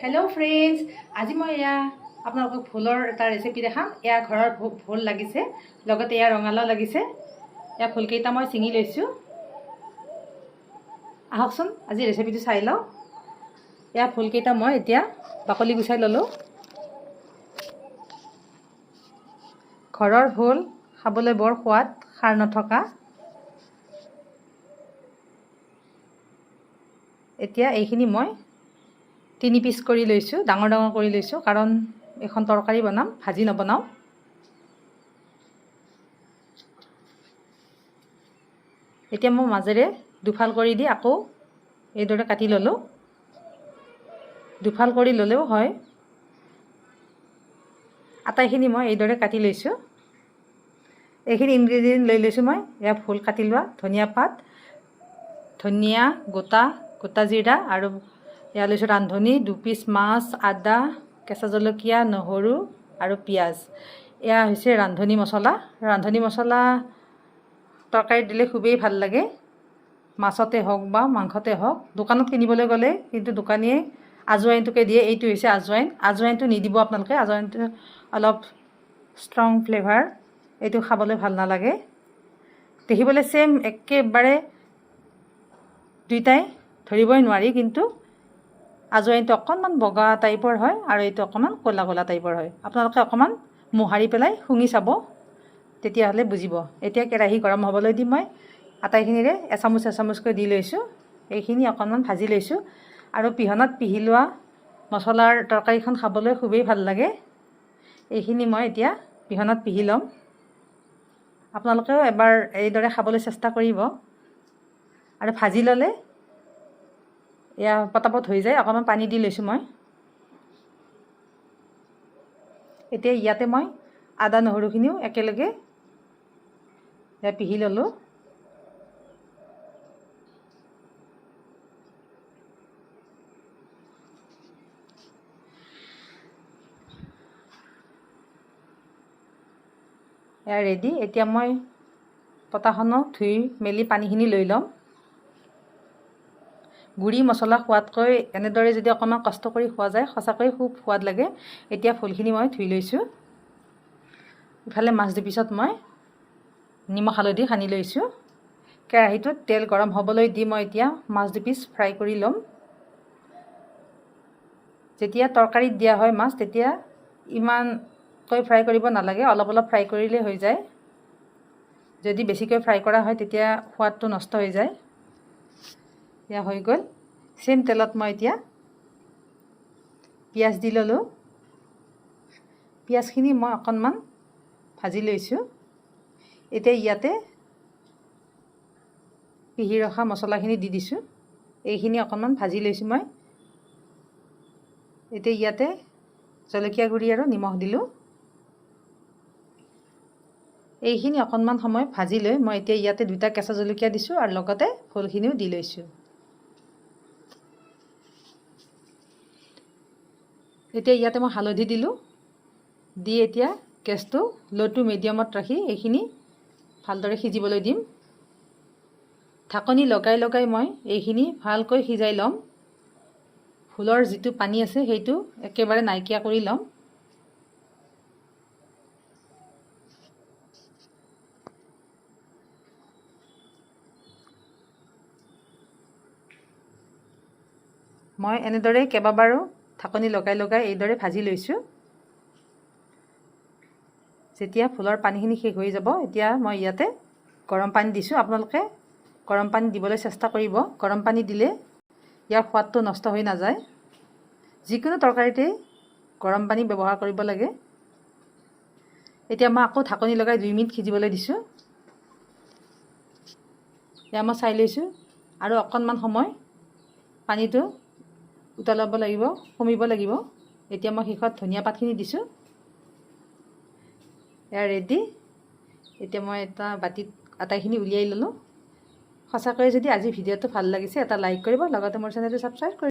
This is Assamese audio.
हेलो फ्रेंड्स, आज मैं या आपलोक भोलर एट रेसिपि देखा। या घर भोल लगिसे लगते या रंगालाও लगिसे। या भोलकेटा मैं चिंगी लैसो। आहकचोन आज रेसिपिটো चाই लও। या भोलकेटा मैं एतिया बाकली गुचाई ललो। घरर भोल खाबले बर स्वाद, खार नथका। एतिया এইখিনি मैं 3 পিস কৰি লৈছো, ডাঙৰ ডাঙৰ কৰি লৈছো, কাৰণ এখন তৰকাৰী বনাম, ভাজি নবনাও। এতিয়া মই মাজেৰে দুফাল কৰি দি আকৌ এইদৰে কাটি ললো। দুফাল কৰি ললেও হয়। আটাইখিনি মই এইদৰে কাটি লৈছো। এইখিনি ইনগ্ৰেডিয়েন্ট লৈ লৈছো মই। ইয়া ফুল কাটি লোৱা, ধনিয়া পাত, ধনিয়া গোটা, গোটা জিৰা আৰু ইয়া লৈছো ৰান্ধনি, 2 পিস মাছ, আদা, কেঁচা জলকীয়া, নহৰু আৰু পিঁয়াজ। এয়া হৈছে ৰান্ধনি মছলা। ৰান্ধনি মছলা তৰকাৰীত দিলে খুবেই ভাল লাগে, মাছতে হওক বা মাংসতে হওক। দোকানত কিনিবলৈ গ'লে কিন্তু দোকানীয়ে আজৱাইনটোকে দিয়ে। এইটো হৈছে আজৱাইন। আজৱাইনটো নিদিব আপোনালোকে। আজৱাইনটো অলপ ষ্ট্ৰং ফ্লেভাৰ, এইটো খাবলৈ ভাল নালাগে। দেখিবলৈ সেম একেবাৰে দুইটাই ধৰিবই নোৱাৰি, কিন্তু আজৱাইনটো অকণমান বগা টাইপৰ হয় আৰু এইটো অকণমান ক'লা ক'লা টাইপৰ হয়। আপোনালোকে অকণমান মোহাৰি পেলাই শুঙি চাব, তেতিয়াহ'লে বুজিব। এতিয়া কেৰাহী গৰম হ'বলৈ দি মই আটাইখিনিৰে এচামুচ এচামুচকৈ দি লৈছোঁ। এইখিনি অকণমান ভাজি লৈছোঁ। আৰু পিহনাত পিহি লোৱা মছলাৰ তৰকাৰীখন খাবলৈ খুবেই ভাল লাগে। এইখিনি মই এতিয়া পিহনাত পিহি ল'ম। আপোনালোকেও এবাৰ এইদৰে খাবলৈ চেষ্টা কৰিব। আৰু ভাজি ল'লে এয়া পটাপট হৈ যায়। অকণমান পানী দি লৈছোঁ মই। এতিয়া ইয়াতে মই আদা নহৰুখিনিও একেলগে পিহি ল'লোঁ। এয়া ৰেডি। এতিয়া মই পটাখনত ধুই মেলি পানীখিনি লৈ ল'ম। গুড়ি মছলা খোৱাতকৈ এনেদৰে যদি অকণমান কষ্ট কৰি খোৱা যায়, সঁচাকৈ খুব সোৱাদ লাগে। এতিয়া ফুলখিনি মই ধুই লৈছোঁ। ইফালে মাছ দুপিছত মই নিমখ হালধি সানি লৈছোঁ। কেৰাহীটোত তেল গৰম হ'বলৈ দি মই এতিয়া মাছ দুপিচ ফ্ৰাই কৰি ল'ম। যেতিয়া তৰকাৰীত দিয়া হয় মাছ, তেতিয়া ইমানকৈ ফ্ৰাই কৰিব নালাগে, অলপ অলপ ফ্ৰাই কৰিলে হৈ যায়। যদি বেছিকৈ ফ্ৰাই কৰা হয় তেতিয়া সোৱাদটো নষ্ট হৈ যায়। এয়া হৈ গ'ল। সেম তেলত মই এতিয়া পিঁয়াজ দি ল'লোঁ। পিঁয়াজখিনি মই অকণমান ভাজি লৈছোঁ। এতিয়া ইয়াতে পিহি ৰখা মছলাখিনি দি দিছোঁ। এইখিনি অকণমান ভাজি লৈছোঁ মই। এতিয়া ইয়াতে জলকীয়া গুড়ি আৰু নিমখ দিলোঁ। এইখিনি অকণমান সময় ভাজি লৈ মই এতিয়া ইয়াতে 2টা কেঁচা জলকীয়া দিছোঁ আৰু লগতে ফুলখিনিও দি লৈছোঁ। এতিয়া ইয়াতে মই হালধি দিলোঁ। দি এতিয়া গেছটো ল' টু মিডিয়ামত ৰাখি এইখিনি ভালদৰে সিজিবলৈ দিম। ঢাকনি লগাই লগাই মই এইখিনি ভালকৈ সিজাই ল'ম। ভোলৰ যিটো পানী আছে সেইটো একেবাৰে নাইকিয়া কৰি ল'ম। মই এনেদৰে কেইবাবাৰো ঢাকনি লগাই লগাই এইদৰে ভাজি লৈছোঁ। যেতিয়া ফুলৰ পানীখিনি শেষ হৈ যাব, এতিয়া মই ইয়াতে গৰম পানী দিছোঁ। আপোনালোকে গৰম পানী দিবলৈ চেষ্টা কৰিব। গৰম পানী দিলে ইয়াৰ সোৱাদটো নষ্ট হৈ নাযায়। যিকোনো তৰকাৰীতে গৰম পানী ব্যৱহাৰ কৰিব লাগে। এতিয়া মই আকৌ ঢাকনি লগাই 2 মিনিট সিজিবলৈ দিছোঁ। এতিয়া মই চাই লৈছোঁ আৰু অকণমান সময় পানীটো উতলাব লাগিব, কমিব লাগিব। এতিয়া মই শেষত ধনিয়া পাতখিনি দিছোঁ। এয়া ৰেডি। এতিয়া মই এটা বাটিত আটাইখিনি উলিয়াই ল'লোঁ। সঁচাকৈ যদি আজি ভিডিঅ'টো ভাল লাগিছে, এটা লাইক কৰিব, লগতে মোৰ চেনেলটো ছাবস্ক্ৰাইব কৰিব।